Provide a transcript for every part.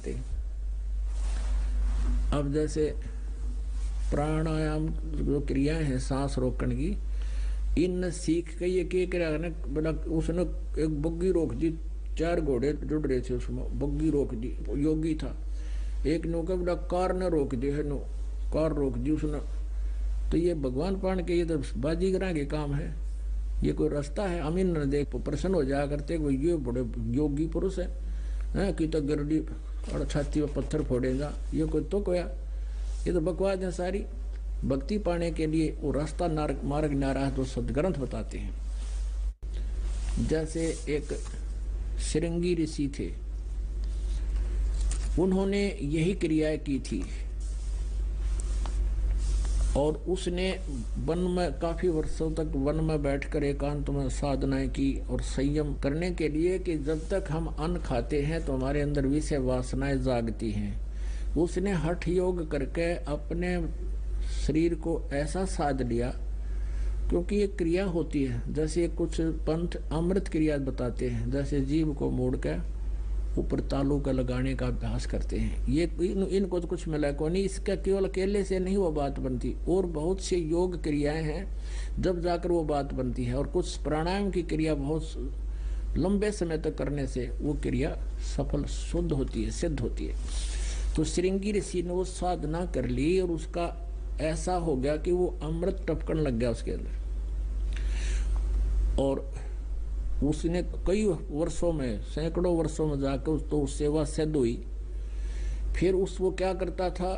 करते। अब जैसे प्राणायाम जो क्रियाएं हैं सांस रोकने की, इन सीख के ये क्या ना, बड़ा उसने एक बग्गी रोक दी, 4 घोड़े जुड़ रहे थे उसमें, बग्गी रोक दी, योगी था। एक नो का बड़ा कार ने रोक दी है, नो कार रोक दी उसने। तो ये भगवान पाण के ये तो बाजीगरा के काम है, ये कोई रास्ता है? अमीन ने देख प्रसन्न हो जाया करते, कोई ये बड़े योगी पुरुष है कि तो गिरडी और छाती में पत्थर फोड़ेगा, ये कोई तो कोया, ये तो बकवास है सारी। भक्ति पाने के लिए वो रास्ता मार्ग नारा तो सदग्रंथ बताते हैं। जैसे एक श्रृंगी ऋषि थे, उन्होंने यही क्रियाएं की थी और उसने वन में काफी वर्षों तक वन में बैठकर एकांत में साधनाएं की और संयम करने के लिए कि जब तक हम अन्न खाते हैं तो हमारे अंदर विषय वासनाएं जागती हैं। उसने हठ योग करके अपने शरीर को ऐसा साध लिया, क्योंकि ये क्रिया होती है, जैसे कुछ पंथ अमृत क्रिया बताते हैं, जैसे जीव को मोड़ के ऊपर तालू का लगाने का अभ्यास करते हैं। ये इनको तो कुछ मिला को नहीं, इसका केवल अकेले से नहीं वो बात बनती, और बहुत से योग क्रियाएं हैं जब जाकर वो बात बनती है। और कुछ प्राणायाम की क्रिया बहुत लंबे समय तक करने से वो क्रिया सफल शुद्ध होती है, सिद्ध होती है। तो श्रृंगी ऋषि ने वो साधना कर ली और उसका ऐसा हो गया कि वो अमृत टपकन लग गया उसके अंदर, और उसने कई वर्षों में, सैकड़ों वर्षों में जाकर तो सेवा सिद्ध हुई। फिर वो क्या करता था,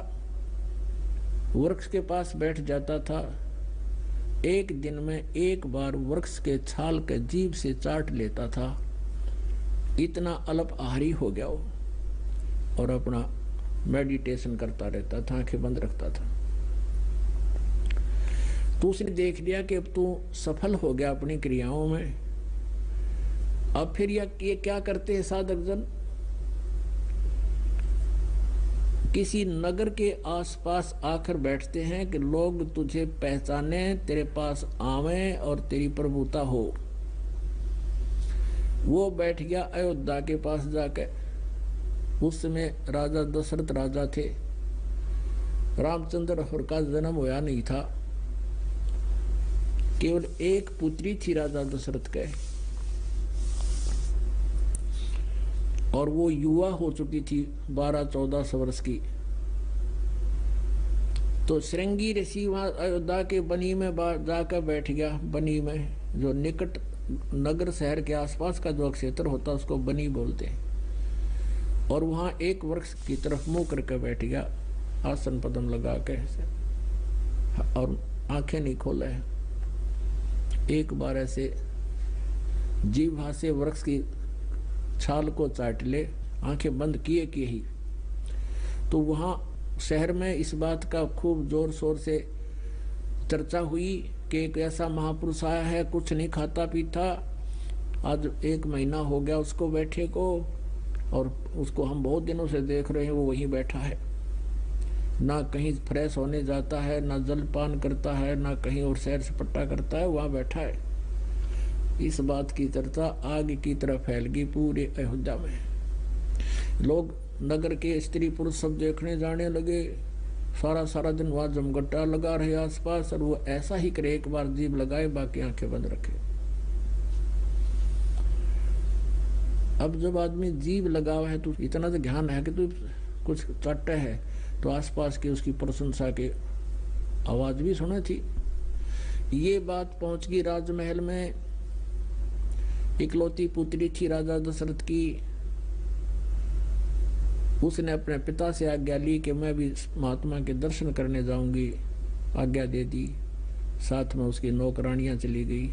वृक्ष के पास बैठ जाता था, एक दिन में एक बार वृक्ष के छाल के जीभ से चाट लेता था। इतना अल्प आहारी हो गया वो, और अपना मेडिटेशन करता रहता था, आंखें बंद रखता था। तो उसने देख लिया कि अब तू सफल हो गया अपनी क्रियाओं में। अब फिर ये क्या करते हैं साधक जन, किसी नगर के आसपास आकर बैठते हैं कि लोग तुझे पहचाने, तेरे पास आवे और तेरी प्रभुता हो। वो बैठ गया अयोध्या के पास जाकर। उस समय राजा दशरथ राजा थे, रामचंद्र का जन्म होया नहीं था, केवल एक पुत्री थी राजा दशरथ के, और वो युवा हो चुकी थी 12-14 वर्ष की। तो श्रृंगी ऋषि वहां अयोध्या के बनी में जाकर बैठ गया। बनी में जो निकट नगर शहर के आसपास का जो क्षेत्र होता है उसको बनी बोलते हैं। और वहां एक वृक्ष की तरफ मुंह करके बैठ गया, आसन पदम लगा के, और आंखें नहीं खोले। एक बार ऐसे जीभ से वृक्ष की छाल को चाट ले, आंखें बंद किए कि ही। तो वहां शहर में इस बात का खूब जोर शोर से चर्चा हुई कि एक ऐसा महापुरुष आया है, कुछ नहीं खाता पीता, आज 1 महीना हो गया उसको बैठे को, और उसको हम बहुत दिनों से देख रहे हैं, वो वहीं बैठा है, ना कहीं फ्रेश होने जाता है, ना जलपान करता है, ना कहीं और सैर सपट्टा करता है, वहां बैठा है। इस बात की चर्चा आग की तरह फैल गई पूरे अयोध्या में। लोग नगर के स्त्री पुरुष सब देखने जाने लगे, सारा दिन वहां जमघटा लगा रहे आसपास, और वो ऐसा ही करे, एक बार जीभ लगाए बाकी आंखें बंद रखे। अब जब आदमी जीभ लगावा है तो इतना तो ध्यान है कि तू कुछ चट्टे है, तो आसपास की उसकी प्रशंसा के आवाज भी सुने थी। ये बात पहुंच गई राजमहल में। इकलौती पुत्री थी राजा दशरथ की, उसने अपने पिता से आज्ञा ली कि मैं भी महात्मा के दर्शन करने जाऊंगी, आज्ञा दे दी। साथ में उसकी नौकरानियां चली गई,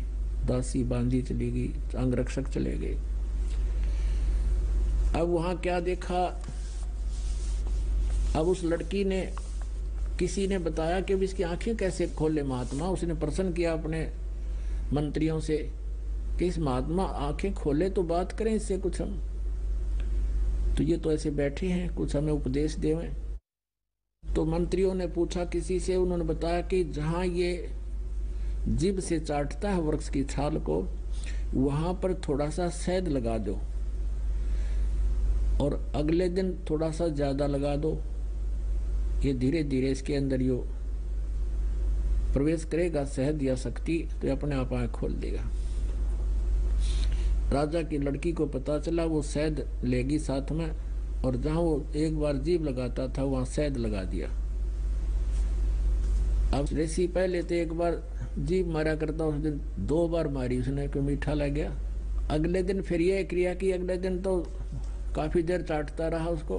दासी बांदी चली गई, अंगरक्षक चले गए। अब वहां क्या देखा, अब उस लड़की ने, किसी ने बताया कि इसकी आंखें कैसे खोले महात्मा। उसने प्रश्न किया अपने मंत्रियों से कि इस महात्मा आंखें खोले तो बात करें इससे कुछ हम, तो ये तो ऐसे बैठे हैं, कुछ हमें उपदेश देवें। तो मंत्रियों ने पूछा किसी से, उन्होंने बताया कि जहां ये जीभ से चाटता है वृक्ष की छाल को, वहां पर थोड़ा सा शहद लगा दो, और अगले दिन थोड़ा सा ज्यादा लगा दो, ये धीरे धीरे इसके अंदर यो प्रवेश करेगा शहद या शक्ति, तो अपने आप आंख खोल देगा। राजा की लड़की को पता चला, वो शहद लेगी साथ में, और जहां वो एक बार जीभ लगाता था वहां शहद लगा दिया। अब ऋषि पहले तो एक बार जीभ मारा करता, उस दिन 2 बार मारी उसने, कोई मीठा लग गया। अगले दिन फिर ये क्रिया की, अगले दिन तो काफी देर चाटता रहा उसको,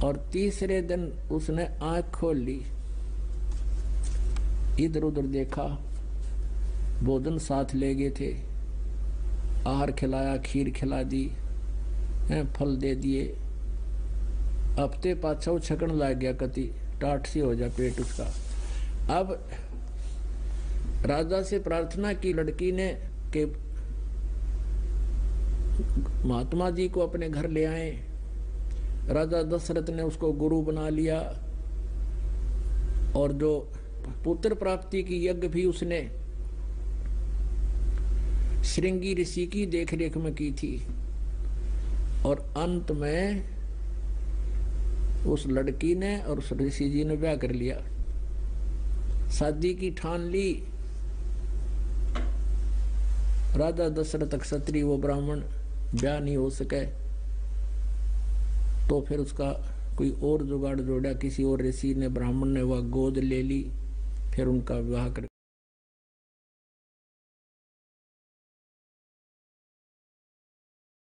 और तीसरे दिन उसने आंख खोल ली, इधर उधर देखा, भोजन साथ ले गए थे, आहार खिलाया, खीर खिला दी, फल दे दिए। हफ्ते पाछा छकन लग गया, कति टाट सी हो जा पेट उसका। अब राजा से प्रार्थना की लड़की ने कि महात्मा जी को अपने घर ले आए। राजा दशरथ ने उसको गुरु बना लिया, और जो पुत्र प्राप्ति की यज्ञ भी उसने श्रृंगी ऋषि की देखरेख में की थी। और अंत में उस लड़की ने और उस ऋषि जी ने ब्याह कर लिया, शादी की ठान ली। राजा दशरथ क्षत्रिय, वो ब्राह्मण, ब्याह नहीं हो सके, तो फिर उसका कोई और जुगाड़ जोड़ा, किसी और ऋषि ने, ब्राह्मण ने वह गोद ले ली, फिर उनका विवाह कर